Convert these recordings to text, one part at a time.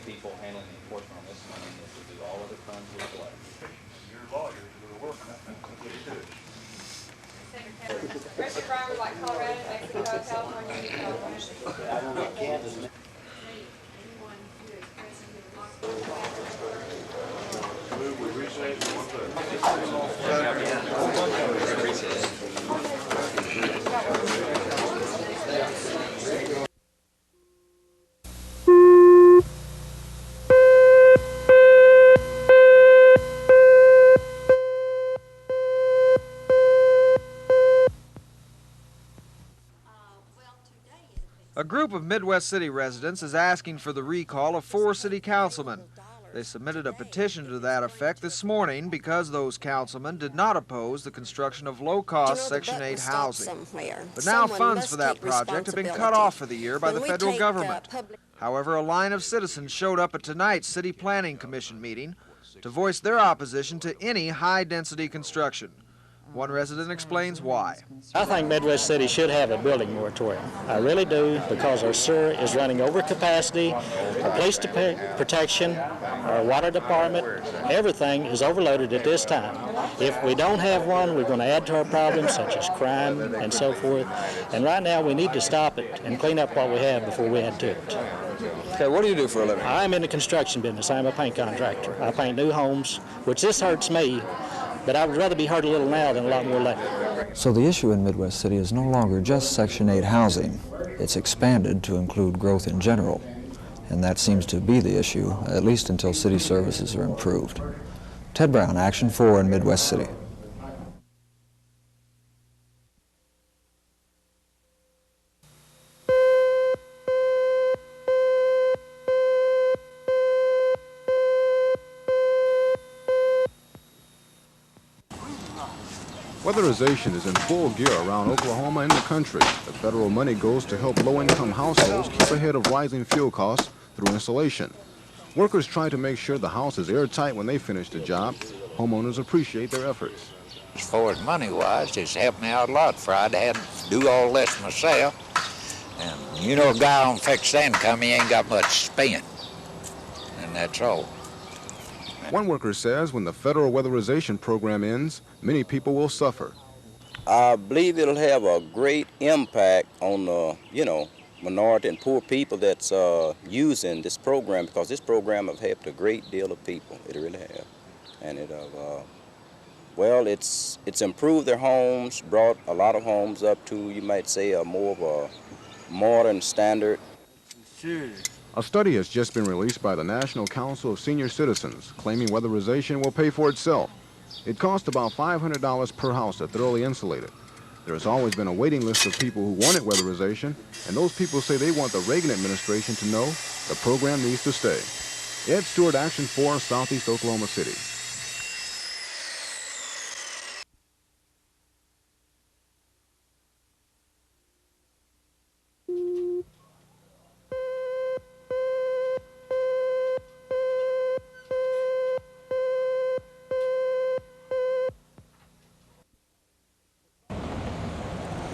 people handling the enforcement on this money is to do all other funds we collect. You're lawyers, do the work, and that's what you do. The rest of your drivers like Colorado, Mexico, California, California. Move, we recess for 1:30. A group of Midwest City residents is asking for the recall of 4 city councilmen. They submitted a petition to that effect this morning because those councilmen did not oppose the construction of low-cost Section 8 housing. But now funds for that project have been cut off for the year by the federal government. However, a line of citizens showed up at tonight's City Planning Commission meeting to voice their opposition to any high-density construction. One resident explains why. I think Midwest City should have a building moratorium. I really do, because our sewer is running over capacity, our police protection, our water department, everything is overloaded at this time. If we don't have one, we're going to add to our problems such as crime and so forth. And right now we need to stop it and clean up what we have before we add to it. Okay, what do you do for a living? I'm in the construction business. I'm a paint contractor. I paint new homes, which this hurts me. But I would rather be hurt a little now than a lot more later. So the issue in Midwest City is no longer just Section 8 housing. It's expanded to include growth in general. And that seems to be the issue, at least until city services are improved. Ted Brown, Action 4 in Midwest City. Weatherization is in full gear around Oklahoma and the country. The federal money goes to help low-income households keep ahead of rising fuel costs through insulation. Workers try to make sure the house is airtight when they finish the job. Homeowners appreciate their efforts. As far as money-wise, it's helped me out a lot, for I'd had to do all this myself. And you know, a guy on fixed income, he ain't got much to spend. And that's all. One worker says when the federal weatherization program ends, many people will suffer. I believe it'll have a great impact on the, minority and poor people that's using this program, because this program has helped a great deal of people. It really has. And it's improved their homes, brought a lot of homes up to, you might say, a more of a modern standard. A study has just been released by the National Council of Senior Citizens, claiming weatherization will pay for itself. It costs about $500 per house to thoroughly insulate it. There has always been a waiting list of people who wanted weatherization, and those people say they want the Reagan administration to know the program needs to stay. Ed Stewart, Action 4, Southeast Oklahoma City.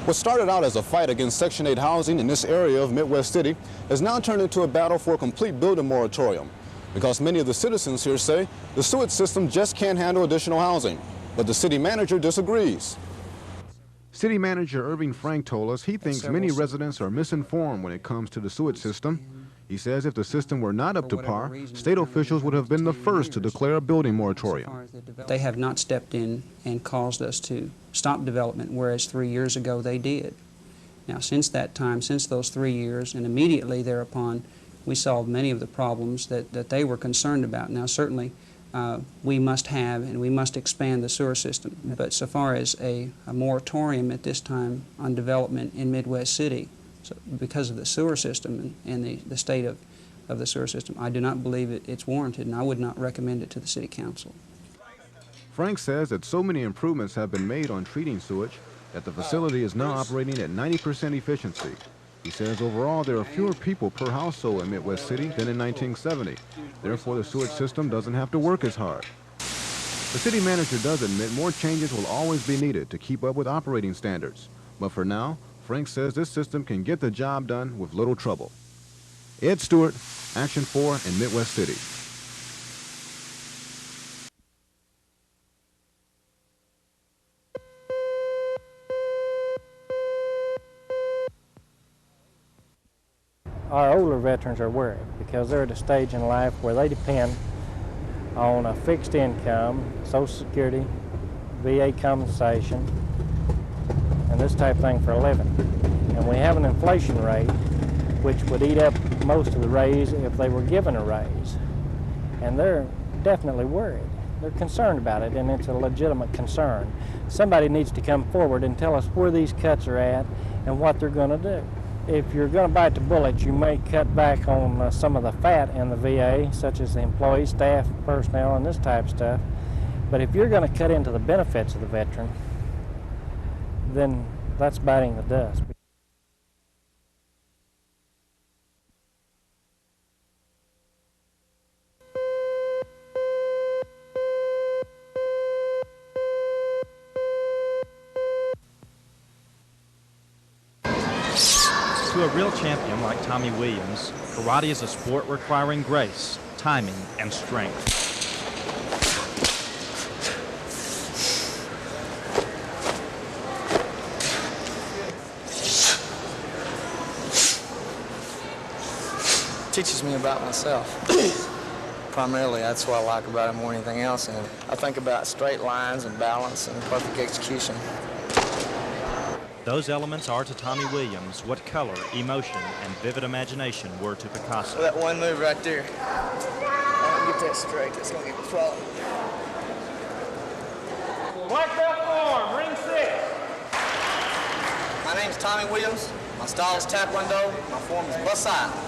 What started out as a fight against Section 8 housing in this area of Midwest City has now turned into a battle for a complete building moratorium, because many of the citizens here say the sewage system just can't handle additional housing. But the city manager disagrees. City Manager Irving Frank told us he thinks many residents are misinformed when it comes to the sewage system. He says if the system were not up to par, state officials would have been the first to declare a building moratorium. They have not stepped in and caused us to stop development, whereas 3 years ago they did. Now, since that time, since those 3 years, and immediately thereupon, we solved many of the problems that they were concerned about. Now, certainly, we must have and we must expand the sewer system. But so far as a moratorium at this time on development in Midwest City, so because of the sewer system and the state of the sewer system, I do not believe it's warranted, and I would not recommend it to the City Council. Frank says that so many improvements have been made on treating sewage that the facility is now operating at 90% efficiency. He says overall there are fewer people per household in Midwest City than in 1970. Therefore, the sewage system doesn't have to work as hard. The city manager does admit more changes will always be needed to keep up with operating standards. But for now, Frank says this system can get the job done with little trouble. Ed Stewart, Action 4 in Midwest City. Our older veterans are worried because they're at a stage in life where they depend on a fixed income, Social Security, VA compensation, and this type of thing for a living. And we have an inflation rate which would eat up most of the raise if they were given a raise. And they're definitely worried. They're concerned about it, and it's a legitimate concern. Somebody needs to come forward and tell us where these cuts are at and what they're going to do. If you're going to bite the bullet, you may cut back on some of the fat in the VA, such as the employees, staff, personnel, and this type of stuff. But if you're going to cut into the benefits of the veteran, then that's biting the dust. To a real champion like Tommy Williams, karate is a sport requiring grace, timing, and strength. It teaches me about myself. Primarily, that's what I like about it more than anything else. And I think about straight lines and balance and perfect execution. Those elements are to Tommy Williams what color, emotion, and vivid imagination were to Picasso. That one move right there, I want to get that straight. That's going to get me falling. Black belt form, ring 6. My name's Tommy Williams. My style is Tae Kwon Do. My form is bust side.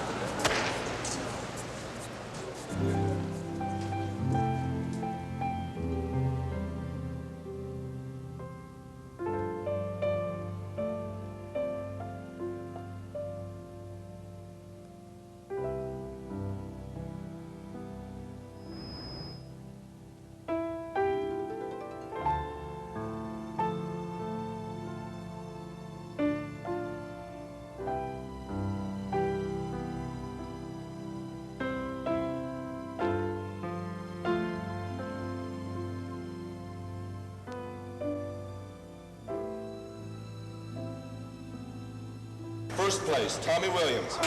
First place, Tommy Williams.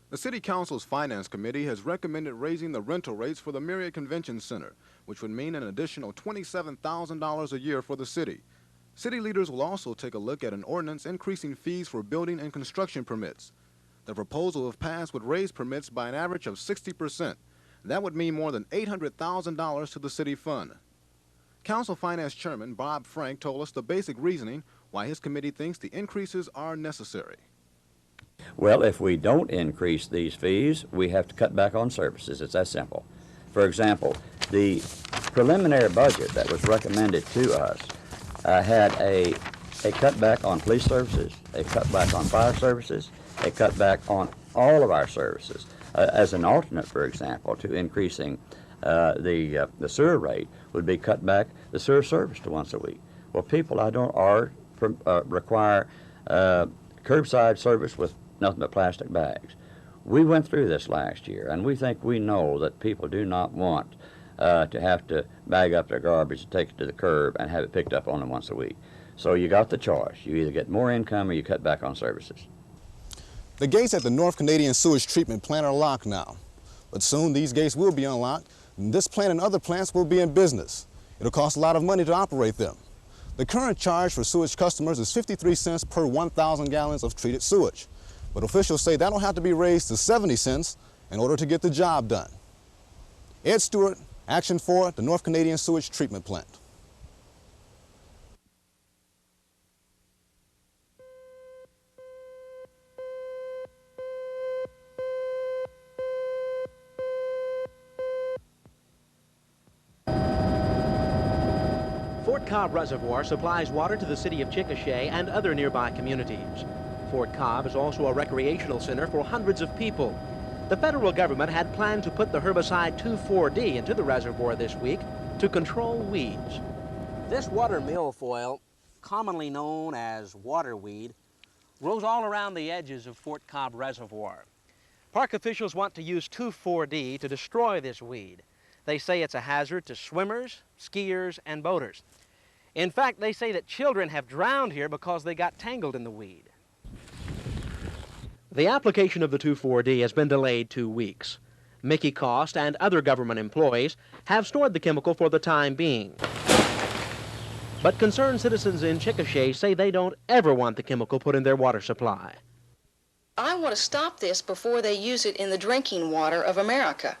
The City Council's Finance Committee has recommended raising the rental rates for the Myriad Convention Center, which would mean an additional $27,000 a year for the city. City leaders will also take a look at an ordinance increasing fees for building and construction permits. The proposal, if passed, would raise permits by an average of 60%. That would mean more than $800,000 to the city fund. Council Finance Chairman Bob Frank told us the basic reasoning why his committee thinks the increases are necessary. Well, if we don't increase these fees, we have to cut back on services. It's that simple. For example, the preliminary budget that was recommended to us had a cutback on police services, a cutback on fire services, a cutback on all of our services. As an alternate, for example, to increasing the sewer rate would be cut back the sewer service to once a week. Well, people require curbside service with nothing but plastic bags. We went through this last year, and we know that people do not want to have to bag up their garbage, take it to the curb, and have it picked up on them once a week. So you got the choice. You either get more income or you cut back on services. The gates at the North Canadian Sewage Treatment Plant are locked now, but soon these gates will be unlocked, and this plant and other plants will be in business. It'll cost a lot of money to operate them. The current charge for sewage customers is 53 cents per 1,000 gallons of treated sewage, but officials say that'll have to be raised to 70 cents in order to get the job done. Ed Stewart, Action 4, the North Canadian Sewage Treatment Plant. Fort Cobb Reservoir supplies water to the city of Chickasha and other nearby communities. Fort Cobb is also a recreational center for hundreds of people. The federal government had planned to put the herbicide 2,4-D into the reservoir this week to control weeds. This water milfoil, commonly known as waterweed, grows all around the edges of Fort Cobb Reservoir. Park officials want to use 2,4-D to destroy this weed. They say it's a hazard to swimmers, skiers, and boaters. In fact, they say that children have drowned here because they got tangled in the weed. The application of the 2,4-D has been delayed 2 weeks. Mickey Cost and other government employees have stored the chemical for the time being. But concerned citizens in Chickasha say they don't ever want the chemical put in their water supply. I want to stop this before they use it in the drinking water of America.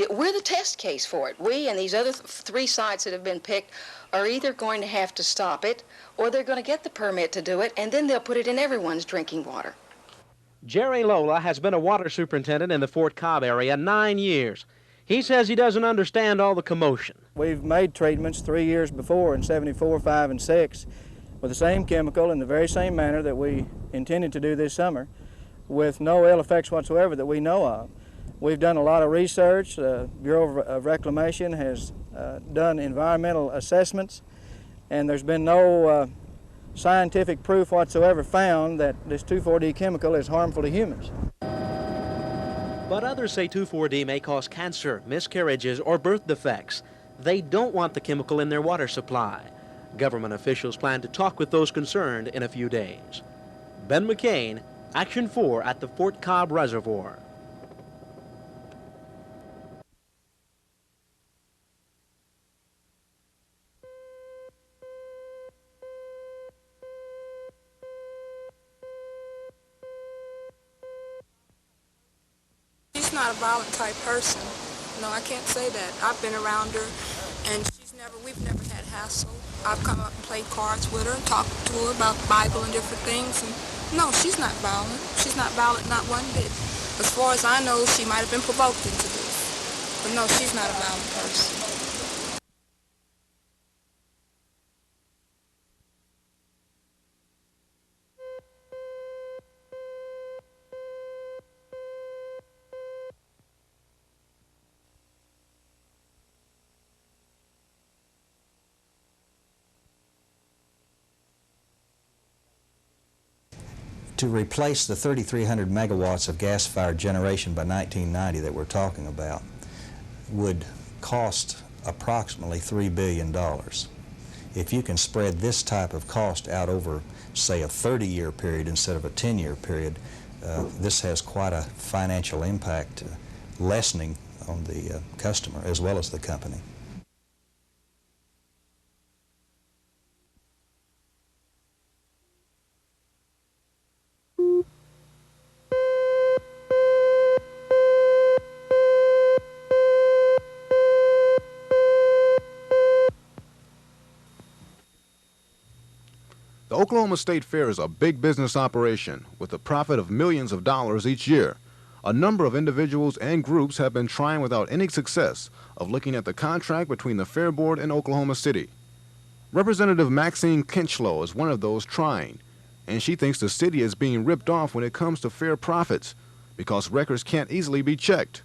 We're the test case for it. We and these other 3 sites that have been picked are either going to have to stop it or they're going to get the permit to do it, and then they'll put it in everyone's drinking water. Jerry Lola has been a water superintendent in the Fort Cobb area 9 years. He says he doesn't understand all the commotion. We've made treatments 3 years before in 74, 5, and 6 with the same chemical in the very same manner that we intended to do this summer with no ill effects whatsoever that we know of. We've done a lot of research. The Bureau of Reclamation has done environmental assessments, and there's been no scientific proof whatsoever found that this 2,4-D chemical is harmful to humans. But others say 2,4-D may cause cancer, miscarriages, or birth defects. They don't want the chemical in their water supply. Government officials plan to talk with those concerned in a few days. Ben McCain, Action 4 at the Fort Cobb Reservoir. She's not a violent type person. No, I can't say that. I've been around her, and we've never had hassle. I've come up and played cards with her and talked to her about the Bible and different things, and no, she's not violent. She's not violent, not one bit. As far as I know, she might have been provoked into this, but no, she's not a violent person. To replace the 3,300 megawatts of gas-fired generation by 1990 that we're talking about would cost approximately $3 billion. If you can spread this type of cost out over, say, a 30-year period instead of a 10-year period, this has quite a financial impact, lessening on the customer as well as the company. The Oklahoma State Fair is a big business operation with a profit of millions of dollars each year. A number of individuals and groups have been trying without any success of looking at the contract between the Fair Board and Oklahoma City. Representative Maxine Kinchlow is one of those trying, and she thinks the city is being ripped off when it comes to fair profits because records can't easily be checked.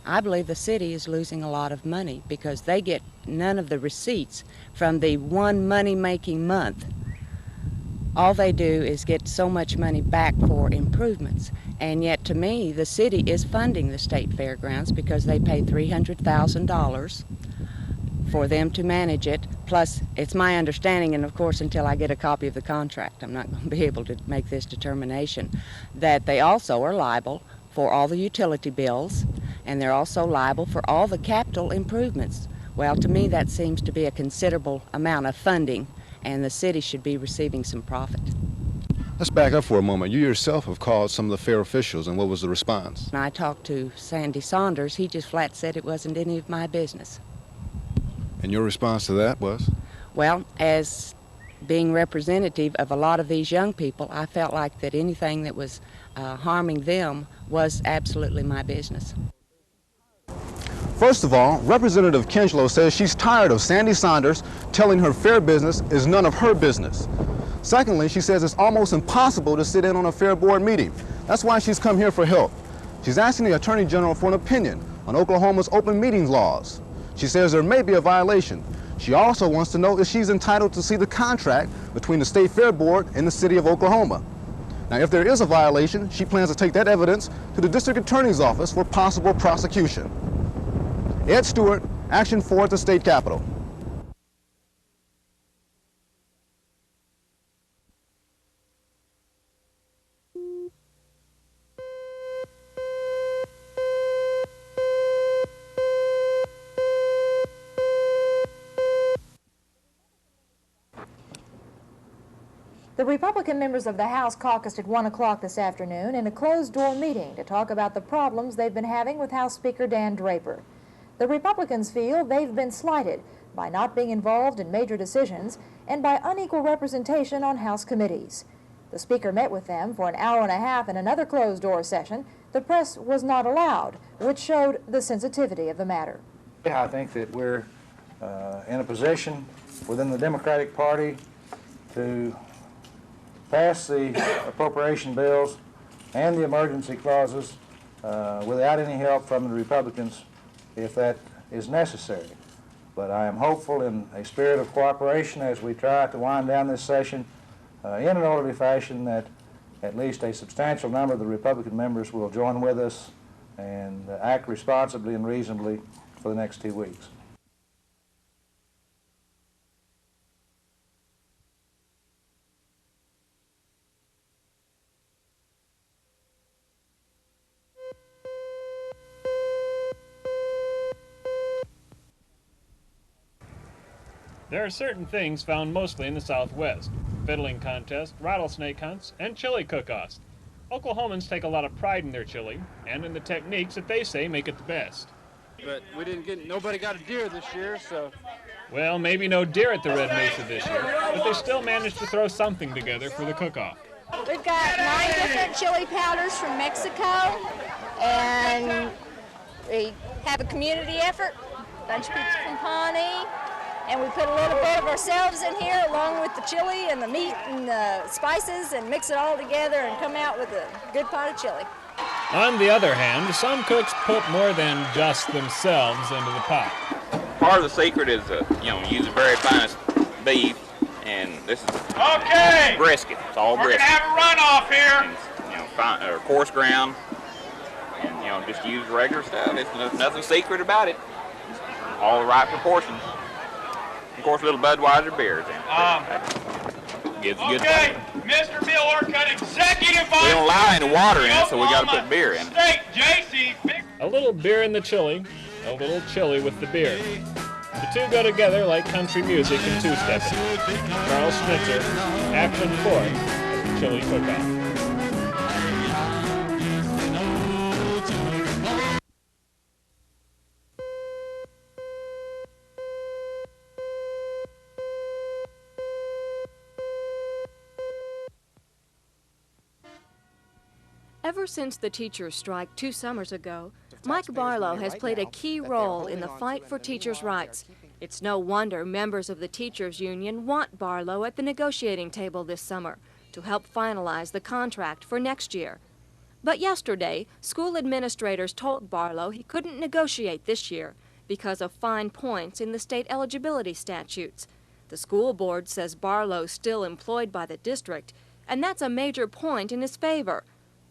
I believe the city is losing a lot of money because they get none of the receipts from the one money-making month. All they do is get so much money back for improvements. And yet, to me, the city is funding the state fairgrounds because they pay $300,000 for them to manage it Plus, it's my understanding, and of course until I get a copy of the contract, I'm not going to be able to make this determination, that they also are liable for all the utility bills, and they're also liable for all the capital improvements. Well, to me that seems to be a considerable amount of funding, and the city should be receiving some profit. Let's back up for a moment. You yourself have called some of the fair officials, and what was the response? When I talked to Sandy Saunders, he just flat said it wasn't any of my business. And your response to that was? Well, as being representative of a lot of these young people, I felt like that anything that was harming them was absolutely my business. First of all, Representative Kinchlow says she's tired of Sandy Saunders telling her fair business is none of her business. Secondly, she says it's almost impossible to sit in on a fair board meeting. That's why she's come here for help. She's asking the Attorney General for an opinion on Oklahoma's open meetings laws. She says there may be a violation. She also wants to know if she's entitled to see the contract between the State Fair Board and the City of Oklahoma. Now, if there is a violation, she plans to take that evidence to the District Attorney's Office for possible prosecution. Ed Stewart, Action 4 at the State Capitol. The Republican members of the House caucused at 1 o'clock this afternoon in a closed-door meeting to talk about the problems they've been having with House Speaker Dan Draper. The Republicans feel they've been slighted by not being involved in major decisions and by unequal representation on House committees. The Speaker met with them for an hour and a half in another closed-door session. The press was not allowed, which showed the sensitivity of the matter. I think that we're in a position within the Democratic Party to pass the appropriation bills and the emergency clauses without any help from the Republicans if that is necessary. But I am hopeful in a spirit of cooperation as we try to wind down this session in an orderly fashion that at least a substantial number of the Republican members will join with us and act responsibly and reasonably for the next 2 weeks. There are certain things found mostly in the Southwest: fiddling contests, rattlesnake hunts, and chili cook-offs. Oklahomans take a lot of pride in their chili and in the techniques that they say make it the best. But nobody got a deer this year, so. Well, maybe no deer at the Red Mesa this year, but they still managed to throw something together for the cook-off. We've got 9 different chili powders from Mexico, and we have a community effort, a bunch of people from Pawnee. And we put a little bit of ourselves in here along with the chili and the meat and the spices and mix it all together and come out with a good pot of chili. On the other hand, some cooks put more than just themselves into the pot. Part of the secret is, use the very finest beef, and this is brisket. It's all brisket. We're gonna have a runoff here. And, coarse ground, and just use regular stuff. There's nothing secret about it. All the right proportions. Of course, little Budweiser beers in. Gives a good Okay, Mr. Miller, cut executive vice. We don't allow any water in it, so we got to put beer in it. A little beer in the chili, a little chili with the beer. The two go together like country music and two-stepping. Carl Schnitzer, Action 4 at the Chili Cook-Off. Ever since the teachers' strike 2 summers ago, Mike Barlow has played a key role in the fight for teachers' rights. It's no wonder members of the teachers' union want Barlow at the negotiating table this summer to help finalize the contract for next year. But yesterday, school administrators told Barlow he couldn't negotiate this year because of fine points in the state eligibility statutes. The school board says Barlow's still employed by the district, and that's a major point in his favor.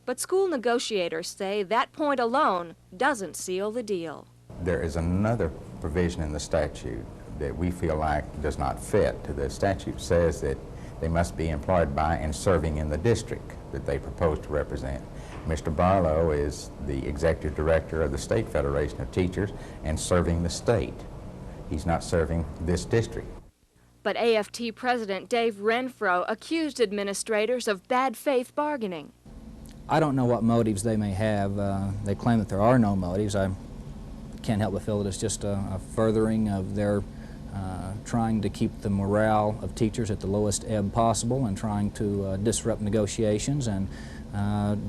But school negotiators say that point alone doesn't seal the deal. There is another provision in the statute that we feel like does not fit. The statute says that they must be employed by and serving in the district that they propose to represent. Mr. Barlow is the executive director of the State Federation of Teachers and serving the state. He's not serving this district. But AFT President Dave Renfro accused administrators of bad faith bargaining. I don't know what motives they may have. They claim that there are no motives. I can't help but feel that it's just a furthering of their trying to keep the morale of teachers at the lowest ebb possible and trying to disrupt negotiations and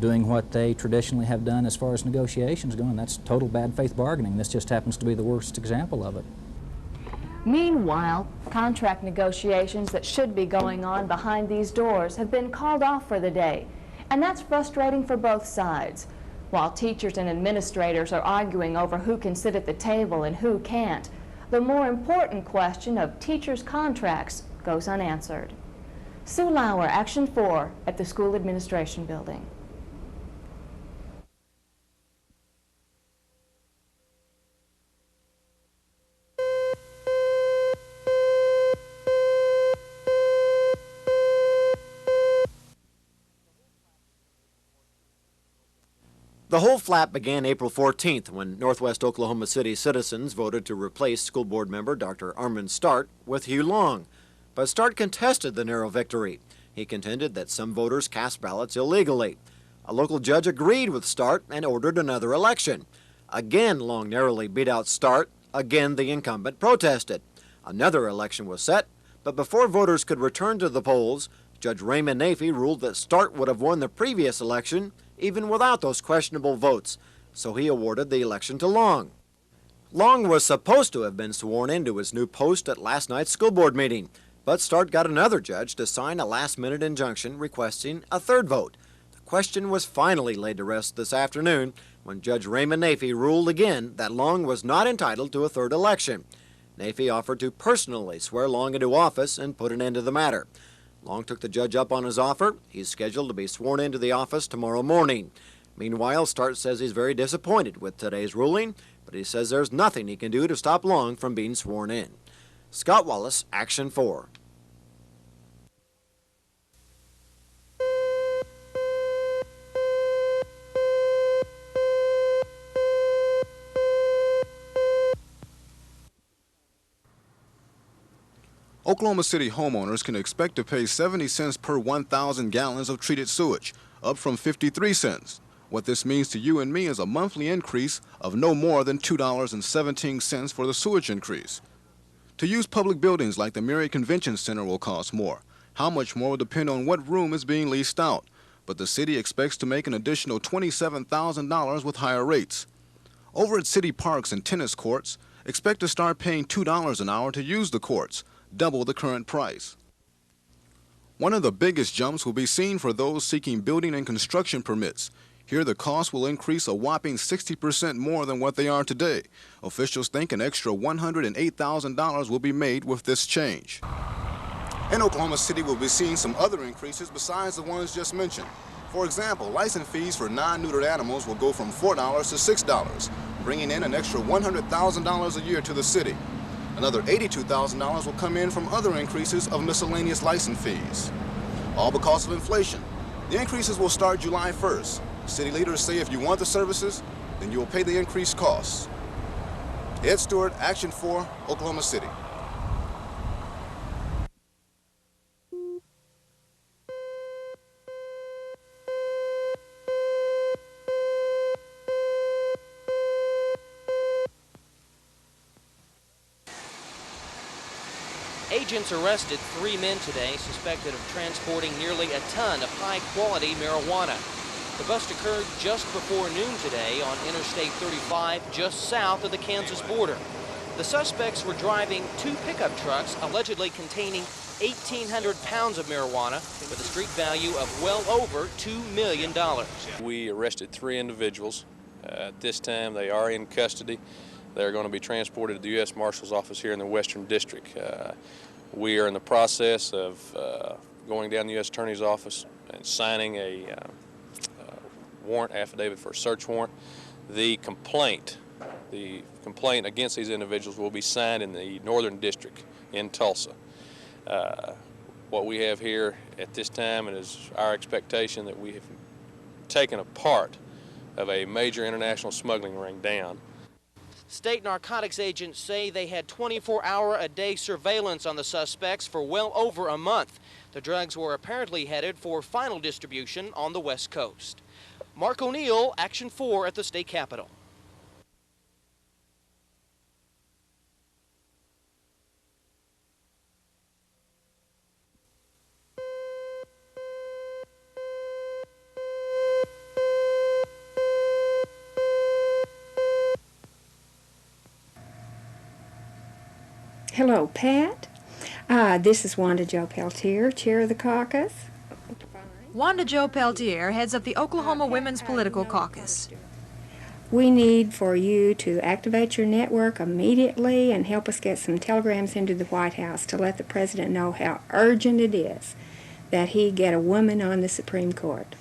doing what they traditionally have done as far as negotiations go, and that's total bad faith bargaining. This just happens to be the worst example of it. Meanwhile, contract negotiations that should be going on behind these doors have been called off for the day, and that's frustrating for both sides. While teachers and administrators are arguing over who can sit at the table and who can't, the more important question of teachers' contracts goes unanswered. Sue Lauer, Action 4 at the School Administration Building. The whole flap began April 14th when Northwest Oklahoma City citizens voted to replace school board member Dr. Armand Start with Hugh Long. But Start contested the narrow victory. He contended that some voters cast ballots illegally. A local judge agreed with Start and ordered another election. Again, Long narrowly beat out Start. Again, the incumbent protested. Another election was set, but before voters could return to the polls, Judge Raymond Nafee ruled that Start would have won the previous election even without those questionable votes, so he awarded the election to Long. Long was supposed to have been sworn into his new post at last night's school board meeting, but Start got another judge to sign a last-minute injunction requesting a third vote. The question was finally laid to rest this afternoon when Judge Raymond Nafee ruled again that Long was not entitled to a third election. Nafee offered to personally swear Long into office and put an end to the matter. Long took the judge up on his offer. He's scheduled to be sworn into the office tomorrow morning. Meanwhile, Start says he's very disappointed with today's ruling, but he says there's nothing he can do to stop Long from being sworn in. Scott Wallace, Action 4. Oklahoma City homeowners can expect to pay 70 cents per 1,000 gallons of treated sewage, up from 53 cents. What this means to you and me is a monthly increase of no more than $2.17 for the sewage increase. To use public buildings like the Marriott Convention Center will cost more. How much more will depend on what room is being leased out, but the city expects to make an additional $27,000 with higher rates. Over at city parks and tennis courts, expect to start paying $2 an hour to use the courts, double the current price. One of the biggest jumps will be seen for those seeking building and construction permits. Here the cost will increase a whopping 60% more than what they are today. Officials think an extra $108,000 will be made with this change. In Oklahoma City, we'll be seeing some other increases besides the ones just mentioned. For example, license fees for non-neutered animals will go from $4 to $6, bringing in an extra $100,000 a year to the city. Another $82,000 will come in from other increases of miscellaneous license fees. All because of inflation. The increases will start July 1st. City leaders say if you want the services, then you will pay the increased costs. Ed Stewart, Action 4, Oklahoma City. Agents arrested 3 men today suspected of transporting nearly a ton of high-quality marijuana. The bust occurred just before noon today on Interstate 35, just south of the Kansas border. The suspects were driving 2 pickup trucks allegedly containing 1,800 pounds of marijuana with a street value of well over $2 million. We arrested 3 individuals. At this time, they are in custody. They're going to be transported to the U.S. Marshal's office here in the Western District. We are in the process of going down to the U.S. Attorney's office and signing a warrant affidavit for a search warrant. The complaint the complaint against these individuals will be signed in the Northern District in Tulsa. What we have here at this time, and is our expectation, that we have taken a part of a major international smuggling ring down. State narcotics agents say they had 24-hour-a-day surveillance on the suspects for well over a month. The drugs were apparently headed for final distribution on the West Coast. Mark O'Neill, Action 4 at the state capitol. Hello, Pat. This is Wanda Jo Peltier, chair of the caucus. Wanda Jo Peltier heads up the Oklahoma Women's Political Caucus. We need for you to activate your network immediately and help us get some telegrams into the White House to let the president know how urgent it is that he get a woman on the Supreme Court.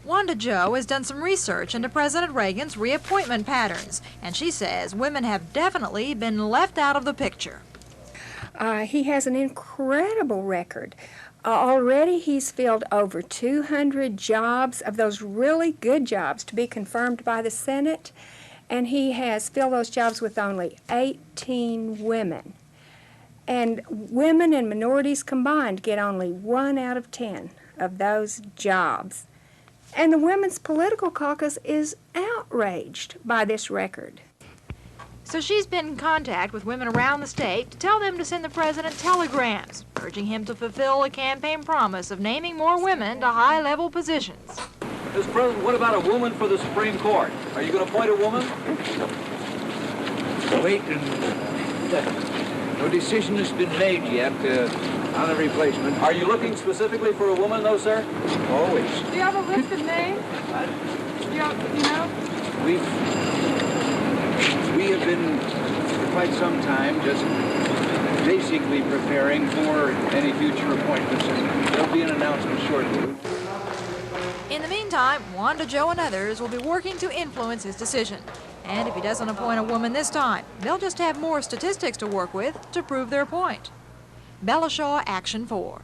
Wanda Jo has done some research into President Reagan's reappointment patterns, and she says women have definitely been left out of the picture. He has an incredible record. Already he's filled over 200 jobs, of those really good jobs to be confirmed by the Senate, and he has filled those jobs with only 18 women. And women and minorities combined get only 1 out of 10 of those jobs. And the Women's Political Caucus is outraged by this record. So she's been in contact with women around the state to tell them to send the president telegrams, urging him to fulfill a campaign promise of naming more women to high-level positions. Mr. President, what about a woman for the Supreme Court? Are you going to appoint a woman? Wait, no decision has been made yet on a replacement. Are you looking specifically for a woman, though, sir? Always. Do you have a list of names? You know? We have been for quite some time just basically preparing for any future appointments, and there'll be an announcement shortly. In the meantime, Wanda Jo and others will be working to influence his decision. And if he doesn't appoint a woman this time, they'll just have more statistics to work with to prove their point. Bella Shaw, Action 4.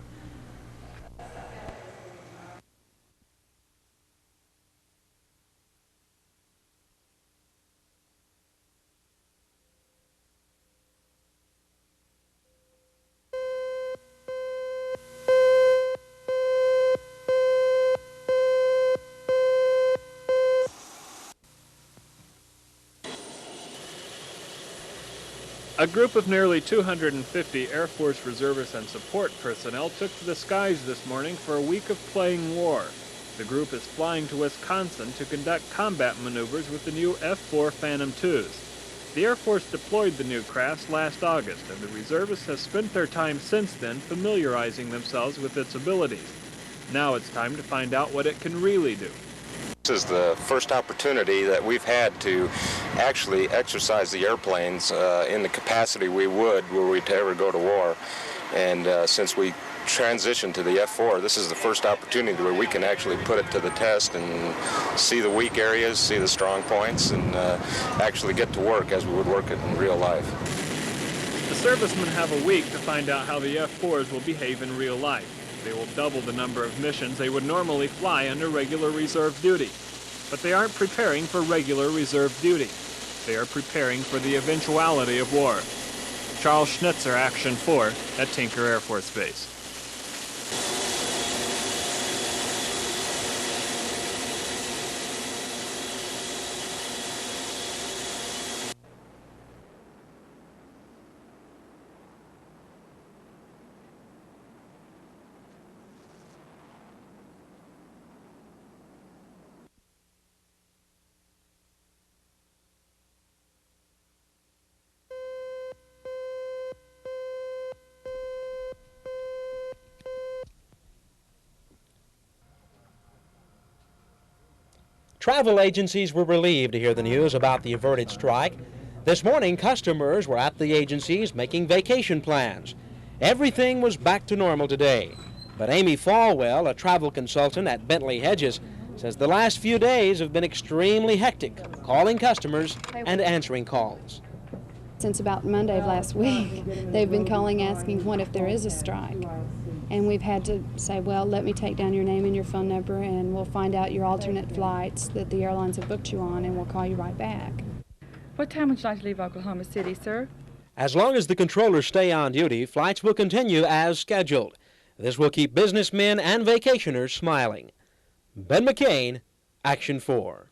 A group of nearly 250 Air Force reservists and support personnel took to the skies this morning for a week of playing war. The group is flying to Wisconsin to conduct combat maneuvers with the new F-4 Phantom IIs. The Air Force deployed the new crafts last August, and the reservists have spent their time since then familiarizing themselves with its abilities. Now it's time to find out what it can really do. This is the first opportunity that we've had to actually exercise the airplanes in the capacity we would were we to ever go to war. And since we transitioned to the F-4, this is the first opportunity where we can actually put it to the test and see the weak areas, see the strong points, and actually get to work as we would work it in real life. The servicemen have a week to find out how the F-4s will behave in real life. They will double the number of missions they would normally fly under regular reserve duty. But they aren't preparing for regular reserve duty. They are preparing for the eventuality of war. Charles Schnitzer, Action 4 at Tinker Air Force Base. Travel agencies were relieved to hear the news about the averted strike. This morning, customers were at the agencies making vacation plans. Everything was back to normal today. But Amy Falwell, a travel consultant at Bentley Hedges, says the last few days have been extremely hectic, calling customers and answering calls. Since about Monday of last week, they've been calling asking what if there is a strike. And we've had to say, well, let me take down your name and your phone number and we'll find out your alternate flights that the airlines have booked you on and we'll call you right back. What time would you like to leave Oklahoma City, sir? As long as the controllers stay on duty, flights will continue as scheduled. This will keep businessmen and vacationers smiling. Ben McCain, Action 4.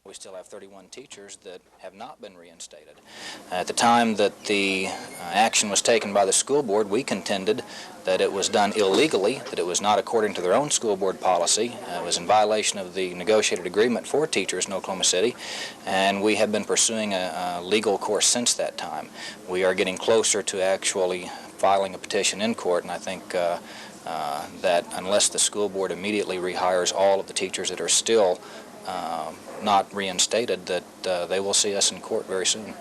We still have 31 teachers that have not been reinstated. At the time that the action was taken by the school board, we contended that it was done illegally, that it was not according to their own school board policy. It was in violation of the negotiated agreement for teachers in Oklahoma City, and we have been pursuing a legal course since that time. We are getting closer to actually filing a petition in court, and I think that unless the school board immediately rehires all of the teachers that are still not reinstated, that they will see us in court very soon.